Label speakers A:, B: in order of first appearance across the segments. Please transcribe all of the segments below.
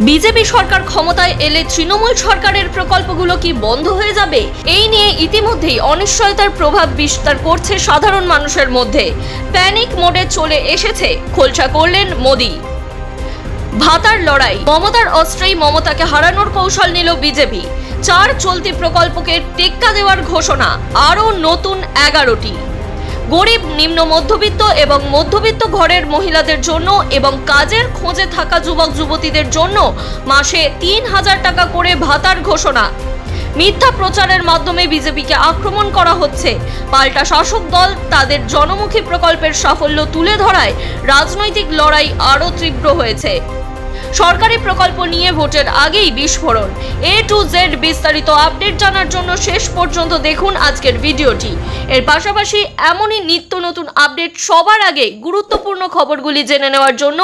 A: BJP সরকার ক্ষমতায় এলে তৃণমূল সরকারের প্রকল্পগুলো কি বন্ধ হয়ে যাবে? এই নিয়ে ইতিমধ্যেই অনিশ্চয়তার প্রভাব বিস্তার করছে সাধারণ মানুষের মধ্যে। প্যানিক মোডে চলে এসেছে খোলসা করলেন মোদি। ভাতার লড়াই, মমতার অস্ত্রেই মমতাকে হারানোর কৌশল নিল বিজেপি। 4 চলতি প্রকল্পকে টেক্কা দেওয়ার ঘোষণা, আরও নতুন 11টি। গরিব, নিম্ন মধ্যবিত্ত এবং মধ্যবিত্ত ঘরের মহিলাদের জন্য এবং কাজের খোঁজে থাকা যুবক যুবতীদের জন্য মাসে 3,000 টাকা করে ভাতার ঘোষণা। মিথ্যা প্রচারের মাধ্যমে বিজেপিকে আক্রমণ করা হচ্ছে। পাল্টা শাসক দল তাদের জনমুখী প্রকল্পের সাফল্য তুলে ধরায় রাজনৈতিক লড়াই আরও তীব্র হয়েছে। সরকারি প্রকল্প নিয়ে ভোটের আগেই বিস্ফোরণ। A to Z বিস্তারিত আপডেট জানার জন্য শেষ পর্যন্ত দেখুন আজকের ভিডিওটি। এর পাশাপাশি এমনই নিত্য নতুন আপডেট সবার আগে গুরুত্বপূর্ণ খবরগুলি জেনে নেওয়ার জন্য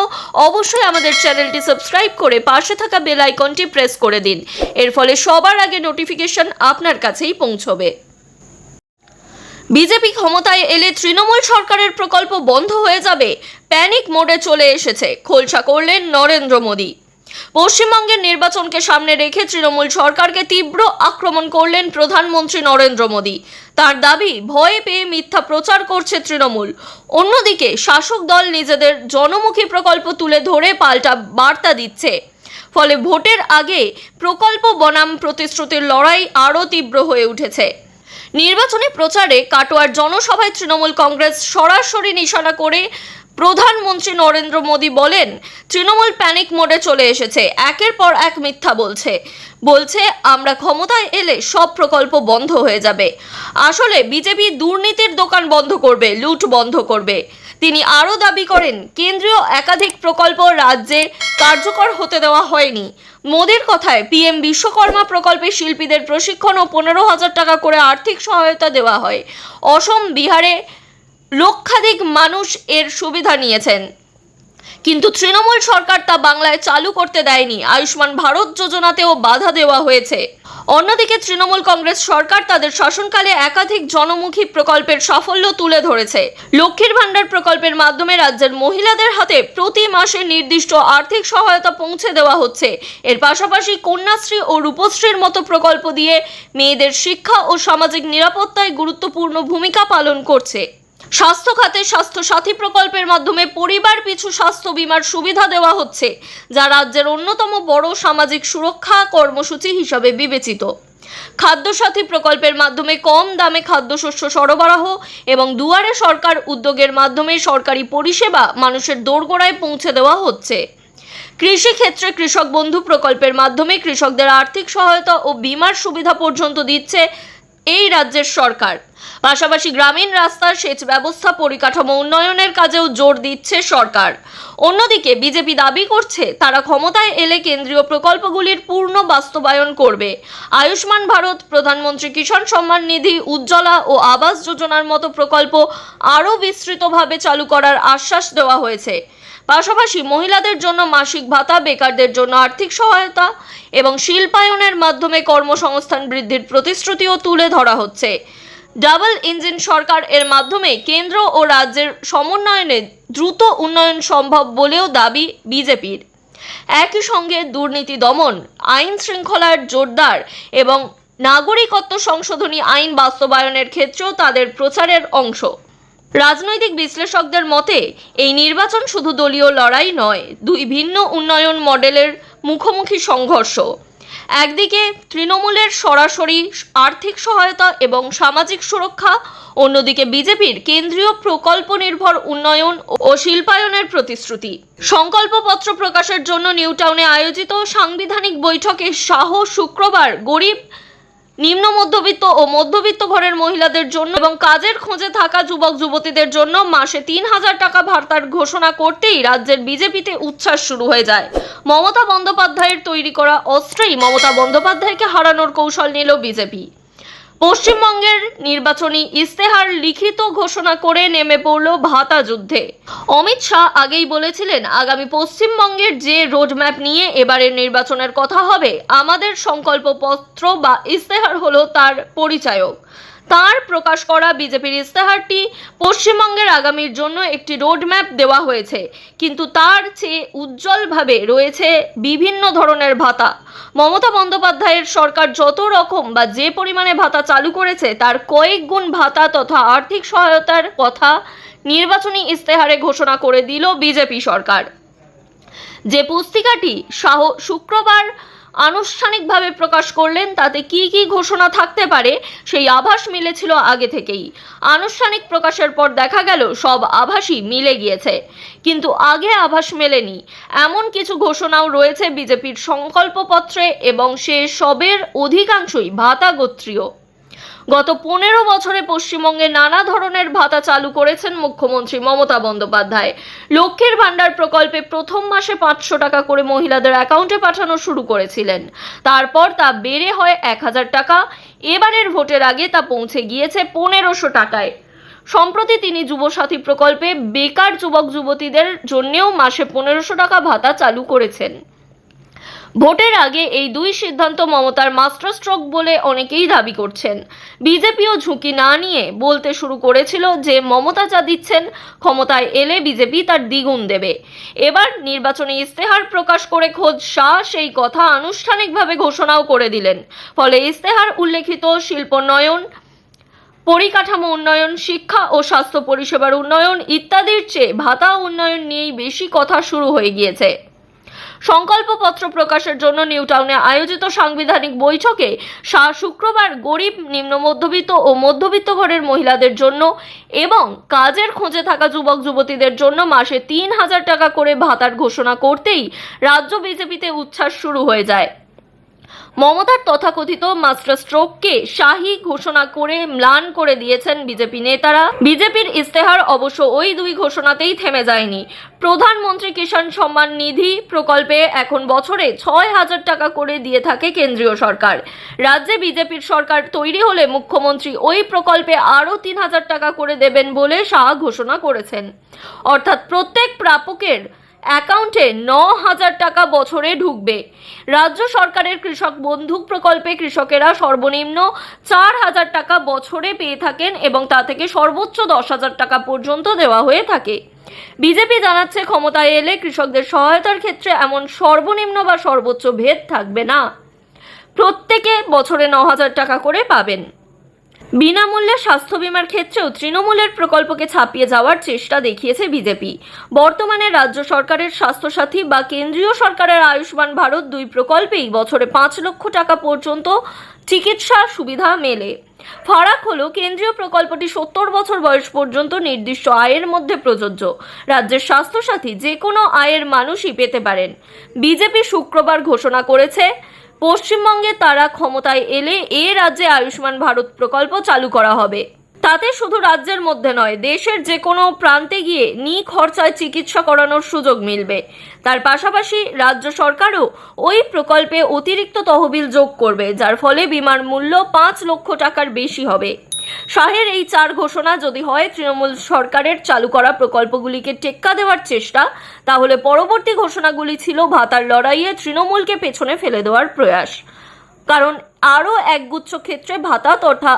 A: অবশ্যই আমাদের চ্যানেলটি সাবস্ক্রাইব করে পাশে থাকা বেল আইকনটি প্রেস করে দিন। এর ফলে সবার আগে নোটিফিকেশন আপনার কাছেই পৌঁছবে। বিজেপি ক্ষমতায় এলে তৃণমূল সরকারের প্রকল্প বন্ধ হয়ে যাবে, প্যানিক মোডে চলে এসেছে খোলসা করলেন নরেন্দ্র মোদি। পশ্চিমবঙ্গের নির্বাচনকে সামনে রেখে তৃণমূল সরকারকে তীব্র আক্রমণ করলেন প্রধানমন্ত্রী নরেন্দ্র মোদি। তার দাবি, ভয়ে পেয়ে মিথ্যা প্রচার করছে তৃণমূল। অন্যদিকে শাসক দল নিজেদের জনমুখী প্রকল্প তুলে ধরে পাল্টা বার্তা দিচ্ছে। ফলে ভোটের আগে প্রকল্প বনাম প্রতিশ্রুতির লড়াই আরও তীব্র হয়ে উঠেছে। নির্বাচনী প্রচারে কাটোয়ার জনসভায় তৃণমূল কংগ্রেস সরাসরি নিশানা করে প্রধানমন্ত্রী নরেন্দ্র মোদি বলেন, তৃণমূল প্যানিক মোডে চলে এসেছে, একের পর এক মিথ্যা বলছে আমরা ক্ষমতায় এলে সব প্রকল্প বন্ধ হয়ে যাবে। আসলে বিজেপি দুর্নীতির দোকান বন্ধ করবে, লুট বন্ধ করবে। তিনি আরও দাবি করেন, কেন্দ্রীয় একাধিক প্রকল্প রাজ্যে কার্যকর হতে দেওয়া হয়নি। মোদির কথায় পিএম বিশ্বকর্মা প্রকল্পে শিল্পীদের প্রশিক্ষণ ও 15,000 টাকা করে আর্থিক সহায়তা দেওয়া হয়। অসম, বিহারে লক্ষাধিক মানুষ এর সুবিধা নিয়েছেন, কিন্তু তৃণমূল সরকার তা বাংলায় চালু করতে দেয়নি। আয়ুষ্মান ভারত যোজনাতেও বাধা দেওয়া হয়েছে। অন্যদিকে তৃণমূল কংগ্রেস সরকার তাদের শাসনকালে একাধিক জনমুখী প্রকল্পের সাফল্য তুলে ধরেছে। লক্ষ্মীর ভাণ্ডার প্রকল্পের মাধ্যমে রাজ্যের মহিলাদের হাতে প্রতি মাসে নির্দিষ্ট আর্থিক সহায়তা পৌঁছে দেওয়া হচ্ছে। এর পাশাপাশি কন্যাশ্রী ও রূপশ্রীর মতো প্রকল্প দিয়ে মেয়েদের শিক্ষা ও সামাজিক নিরাপত্তায় গুরুত্বপূর্ণ ভূমিকা পালন করছে। স্বাস্থ্য খাতে স্বাস্থ্য সাথী প্রকল্পের মাধ্যমে পরিবার পিছু স্বাস্থ্য বীমার সুবিধা দেওয়া হচ্ছে, যা রাজ্যের অন্যতম বড় সামাজিক সুরক্ষা কর্মসূচি হিসাবে বিবেচিত। খাদ্য সাথী প্রকল্পের মাধ্যমে কম দামে খাদ্যশস্য সরবরাহ এবং দুয়ারে সরকার উদ্যোগের মাধ্যমে সরকারি পরিষেবা মানুষের দোরগোড়ায় পৌঁছে দেওয়া হচ্ছে। কৃষি ক্ষেত্রে কৃষক বন্ধু প্রকল্পের মাধ্যমে কৃষকদের আর্থিক সহায়তা ও বীমার সুবিধা পর্যন্ত দিচ্ছে এই রাজ্যের সরকার। পাশাপাশি গ্রামীণ রাস্তার সেচ ব্যবস্থা, পরিকাঠামো উন্নয়নের কাজেও জোর দিচ্ছে সরকার। অন্যদিকে বিজেপি দাবি করছে তারা ক্ষমতায় এলে কেন্দ্রীয় প্রকল্পগুলির পূর্ণ বাস্তবায়ন করবে। আয়ুষ্মান ভারত, প্রধানমন্ত্রী কিষাণ সম্মান নিধি, উজ্জ্বলা ও আবাস যোজনার মতো প্রকল্প আরও বিস্তৃতভাবে চালু করার আশ্বাস দেওয়া হয়েছে। পাশাপাশি মহিলাদের জন্য মাসিক ভাতা, বেকারদের জন্য আর্থিক সহায়তা এবং শিল্পায়নের মাধ্যমে কর্মসংস্থান বৃদ্ধির প্রতিশ্রুতিও তুলে ধরা হচ্ছে। ডাবল ইঞ্জিন সরকার এর মাধ্যমে কেন্দ্র ও রাজ্যের সমন্বয়ে দ্রুত উন্নয়ন সম্ভব বলেও দাবি বিজেপির। একই সঙ্গে দুর্নীতি দমন, আইন শৃঙ্খলার জোরদার এবং নাগরিকত্ব সংশোধনী আইন বাস্তবায়নের ক্ষেত্রেও তাদের প্রচারের অংশ। রাজনৈতিক বিশ্লেষকদের মতে এই নির্বাচন শুধু দলীয় লড়াই নয়, দুই ভিন্ন উন্নয়ন মডেলের মুখোমুখি সংঘর্ষ। একদিকে তৃণমূলের সরাসরি আর্থিক সহায়তা এবং সামাজিক সুরক্ষা, অন্যদিকে বিজেপির কেন্দ্রীয় প্রকল্প নির্ভর উন্নয়ন ও শিল্পায়নের প্রতিশ্রুতি। সংকল্পপত্র প্রকাশের জন্য নিউটাউনে আয়োজিত সাংবিধানিক বৈঠকে শাহ শুক্রবার গরিব, নিম্ন মধ্যবিত্ত ও মধ্যবিত্ত ঘরের মহিলাদের জন্য এবং কাজের খোঁজে থাকা যুবক যুবতীদের জন্য মাসে 3,000 টাকা ভাতার ঘোষণা করতেই রাজ্যের বিজেপিতে উচ্ছ্বাস শুরু হয়ে যায়। মমতা বন্দ্যোপাধ্যায়ের তৈরি করা অস্ত্রেই মমতা বন্দ্যোপাধ্যায়কে হারানোর কৌশল নিল বিজেপি। পশ্চিমবঙ্গের নির্বাচনী ইস্তেহার লিখিত ঘোষণা করে নেমে পড়ল ভাতা যুদ্ধে। অমিত শাহ আগেই বলেছিলেন, আগামী পশ্চিমবঙ্গের যে রোডম্যাপ নিয়ে এবারের নির্বাচনের কথা হবে, আমাদের সংকল্পপত্র বা ইস্তেহার হলো তার পরিচায়ক। তার প্রকাশ করা বিজেপির ইস্তেহারটি পশ্চিমবঙ্গের আগামীর জন্য একটি রোডম্যাপ দেওয়া হয়েছে, কিন্তু তার চেয়ে উজ্জ্বলভাবে রয়েছে বিভিন্ন ধরনের ভাতা। মমতা বন্দ্যোপাধ্যায়ের সরকার যত রকম বা যে পরিমাণে ভাতা চালু করেছে তার কয়েক গুণ ভাতা তথা আর্থিক সহায়তার কথা নির্বাচনী ইস্তেহারে ঘোষণা করে দিল বিজেপি সরকার। যে পুস্তিকাটি শুক্রবার আনুষ্ঠানিকভাবে প্রকাশ করলেন তাতে কি কি ঘোষণা থাকতে পারে সেই আভাস মিলেছিল আগে থেকেই। আনুষ্ঠানিক প্রকাশের পর দেখা গেল সব আভাসই মিলে গিয়েছে, কিন্তু আগে আভাস মেলেনি এমন কিছু ঘোষণাও রয়েছে বিজেপির সংকল্পপত্রে, এবং সে সবের অধিকাংশই ভাতা গোত্রীয়। গত 15 বছরে পশ্চিমবঙ্গে নানা ধরনের ভাতা চালু করেছেন মুখ্যমন্ত্রী মমতা বন্দ্যোপাধ্যায়। লক্ষ্মীর ভাণ্ডার প্রকল্পে প্রথম মাসে 500 টাকা করে মহিলাদের অ্যাকাউন্টে পাঠানো শুরু করেছিলেন, তারপর তা বেড়ে হয় 1000 টাকা। এবারের ভোটের আগে তা পৌঁছে গিয়েছে 1500 টাকায়। সম্প্রতি তিনি যুবসাথী প্রকল্পে বেকার যুবক যুবতীদের জন্যও মাসে 1500 টাকা ভাতা চালু করেছেন। ভোটের আগে এই দুই সিদ্ধান্ত মমতার মাস্টার স্ট্রোক বলে অনেকেই দাবি করছেন। বিজেপিও ঝুঁকি না নিয়ে বলতে শুরু করেছিল যে মমতা যা দিচ্ছেন ক্ষমতায় এলে বিজেপি তার দ্বিগুণ দেবে। এবার নির্বাচনী ইস্তেহার প্রকাশ করে খোদ শাহ সেই কথা আনুষ্ঠানিকভাবে ঘোষণাও করে দিলেন। ফলে ইস্তেহার উল্লেখিত শিল্পোন্নয়ন, পরিকাঠামো উন্নয়ন, শিক্ষা ও স্বাস্থ্য পরিষেবার উন্নয়ন ইত্যাদির চেয়ে ভাতা উন্নয়ন নিয়েই বেশি কথা শুরু হয়ে গিয়েছে। সংকল্পপত্র প্রকাশের জন্য নিউ টাউনে আয়োজিত সাংবিধানিক বৈঠকে শাহ শুক্রবার গরিব, নিম্ন মধ্যবিত্ত ও মধ্যবিত্ত ঘরের মহিলাদের জন্য এবং কাজের খোঁজে থাকা যুবক যুবতীদের জন্য মাসে 3000 টাকা করে ভাতার ঘোষণা করতেই রাজ্য বিজেপিতে উচ্ছ্বাস শুরু হয়ে যায়। মমতার তথাকথিত মাস্টার স্ট্রোককে শাহী ঘোষণা করে ম্লান করে দিয়েছেন বিজেপি নেতারা। বিজেপির ইস্তেহার অবশ্য ওই দুই ঘোষণাতেই থেমে যায়নি। প্রধানমন্ত্রী কিষাণ সম্মান নিধি প্রকল্পে এখন বছরে 6000 টাকা করে দিয়ে থাকে কেন্দ্রীয় সরকার। রাজ্যে বিজেপির সরকার তৈরি হলে মুখ্যমন্ত্রী ওই প্রকল্পে আরও 3000 টাকা করে দেবেন বলে শাহ ঘোষণা করেছেন। অর্থাৎ প্রত্যেক প্রাপকের অ্যাকাউন্টে 9000 টাকা বছরে ঢুকবে। রাজ্য সরকারের কৃষক বন্ধু প্রকল্পে কৃষকেরা সর্বনিম্ন 4000 টাকা বছরে পেয়ে থাকেন এবং তা থেকে সর্বোচ্চ 10,000 টাকা পর্যন্ত দেওয়া হয়ে থাকে। বিজেপি জানাচ্ছে ক্ষমতায় এলে কৃষকদের সহায়তার ক্ষেত্রে এমন সর্বনিম্ন বা সর্বোচ্চ ভেদ থাকবে না, প্রত্যেকে বছরে 9000 টাকা করে পাবেন। বিনামূল্যে স্বাস্থ্য বীমার ক্ষেত্রেও তৃণমূলের প্রকল্পকে ছাপিয়ে যাওয়ার চেষ্টা দেখিয়েছে বিজেপি। বর্তমানে রাজ্য সরকারের স্বাস্থ্যসাথী বা কেন্দ্রীয় সরকারের আয়ুষ্মান ভারত দুই প্রকল্পেই বছরে 5 লক্ষ টাকা পর্যন্ত চিকিৎসা সুবিধা মেলে। ফারাক হলো কেন্দ্রীয় প্রকল্পটি 70 বছর বয়স পর্যন্ত নির্দিষ্ট আয়ের মধ্যে প্রযোজ্য। রাজ্যের স্বাস্থ্যসাথী যে কোনো আয়ের মানুষই পেতে পারেন। বিজেপি শুক্রবার ঘোষণা করেছে পশ্চিমবঙ্গে তারা ক্ষমতায় এলে এ রাজ্যে আয়ুষ্মান ভারত প্রকল্প চালু করা হবে। তাতে শুধু রাজ্যের মধ্যে নয়, দেশের যে কোনো প্রান্তে গিয়ে নিখরচায় চিকিৎসা করানোর সুযোগ মিলবে। তার পাশাপাশি রাজ্য সরকারও ওই প্রকল্পে অতিরিক্ত তহবিল যোগ করবে, যার ফলে বীমার মূল্য 5 লক্ষ টাকার বেশি হবে। শাহের এই 4 ঘোষণা যদি হয় তৃণমূল সরকারের চালু করা প্রকল্পগুলিকে টেক্কা দেওয়ার চেষ্টা, তাহলে পরবর্তী ঘোষণাগুলি ছিল ভাতার লড়াইয়ে তৃণমূলকে পেছনে ফেলে দেওয়ার প্রয়াস। কারণ আরও একগুচ্ছ ক্ষেত্রে ভাতা তথা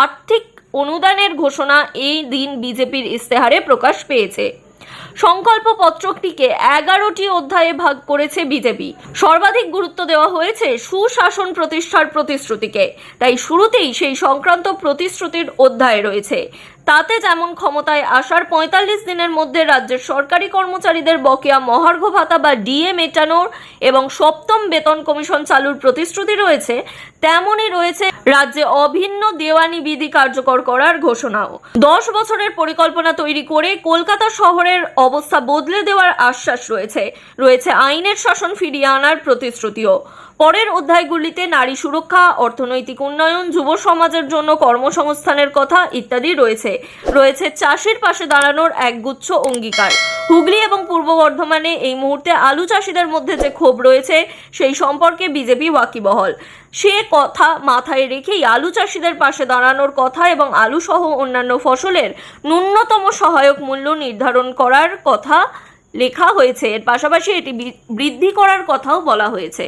A: আর্থিক অনুদানের ঘোষণা এই দিন বিজেপির ইস্তেহারে প্রকাশ পেয়েছে। সংকল্পপত্রটিকে 11টি অধ্যায়ে ভাগ করেছে বিজেপি। সর্বাধিক গুরুত্ব দেওয়া হয়েছে সুশাসন প্রতিষ্ঠার প্রতিশ্রুতিকে, তাই শুরুতেই সেই সংক্রান্ত প্রতিশ্রুতির অধ্যায় রয়েছে। তাতে যেমন ক্ষমতায় আসার 45 দিনের মধ্যে রাজ্যের সরকারি কর্মচারীদের বকেয়া মহার্ঘ ভাতা বা ডিএ মেটানোর এবং 7ম বেতন কমিশন চালুর প্রতিশ্রুতি রয়েছে, তেমনই রয়েছে রাজ্যে অভিন্ন দেওয়ানি বিধি কার্যকর করার ঘোষণাও। 10 বছরের পরিকল্পনা তৈরি করে কলকাতা শহরের অবস্থা বদলে দেওয়ার আশ্বাস রয়েছে আইনের শাসন ফিরিয়ে আনার প্রতিশ্রুতিও। পরের অধ্যায়গুলিতে নারী সুরক্ষা, অর্থনৈতিক উন্নয়ন, যুব সমাজের জন্য কর্মসংস্থানের কথা ইত্যাদি রয়েছে চাষির পাশে দাঁড়ানোর একগুচ্ছ অঙ্গীকার। হুগলি এবং পূর্ব বর্ধমানে এই মুহূর্তে আলু চাষিদের মধ্যে যে ক্ষোভ রয়েছে সেই সম্পর্কে বিজেপি ওয়াকিবহল। সে কথা মাথায় রেখেই আলু চাষিদের পাশে দাঁড়ানোর কথা এবং আলু সহ অন্যান্য ফসলের ন্যূনতম সহায়ক মূল্য নির্ধারণ করার কথা লেখা হয়েছে। এর পাশাপাশি এটি বৃদ্ধি করার কথাও বলা হয়েছে।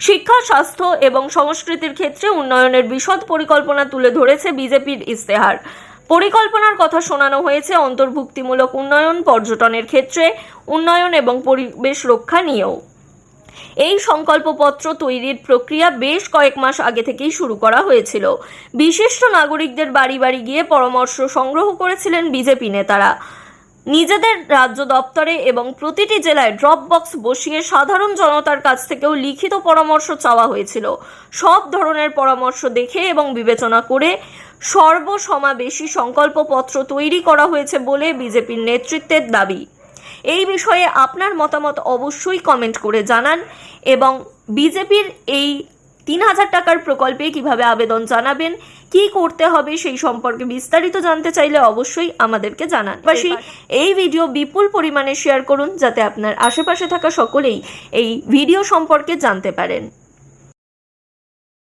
A: শিক্ষা, স্বাস্থ্য এবং সংস্কৃতির ক্ষেত্রে উন্নয়নের বিশদ পরিকল্পনা তুলে ধরেছে বিজেপির ইশতেহার। পরিকল্পনার কথা শোনানো হয়েছে অন্তর্ভুক্তিমূলক উন্নয়ন, পর্যটনের ক্ষেত্রে উন্নয়ন এবং পরিবেশ রক্ষা নিয়েও। এই সংকল্পপত্র তৈরির প্রক্রিয়া বেশ কয়েক মাস আগে থেকেই শুরু করা হয়েছিল। বিশিষ্ট নাগরিকদের বাড়ি বাড়ি গিয়ে পরামর্শ সংগ্রহ করেছিলেন বিজেপি নেতারা। নিজেদের রাজ্য দপ্তরে এবং প্রতিটি জেলায় ড্রপ বক্স বসিয়ে সাধারণ জনতার কাছ থেকেও লিখিত পরামর্শ চাওয়া হয়েছিল। সব ধরনের পরামর্শ দেখে এবং বিবেচনা করে সর্বসমাবেশী সংকল্পপত্র তৈরি করা হয়েছে বলে বিজেপির নেতৃত্বের দাবি। এই বিষয়ে আপনার মতামত অবশ্যই কমেন্ট করে জানান এবং বিজেপির এই ৩,০০০ টাকার প্রকল্পে কিভাবে আবেদন জানাবেন, কি করতে হবে সেই সম্পর্কে বিস্তারিত জানতে চাইলে অবশ্যই আমাদেরকে জানান। পাশাপাশি এই ভিডিও বিপুল পরিমাণে শেয়ার করুন যাতে আপনার আশেপাশে থাকা সকলেই এই ভিডিও সম্পর্কে জানতে পারেন।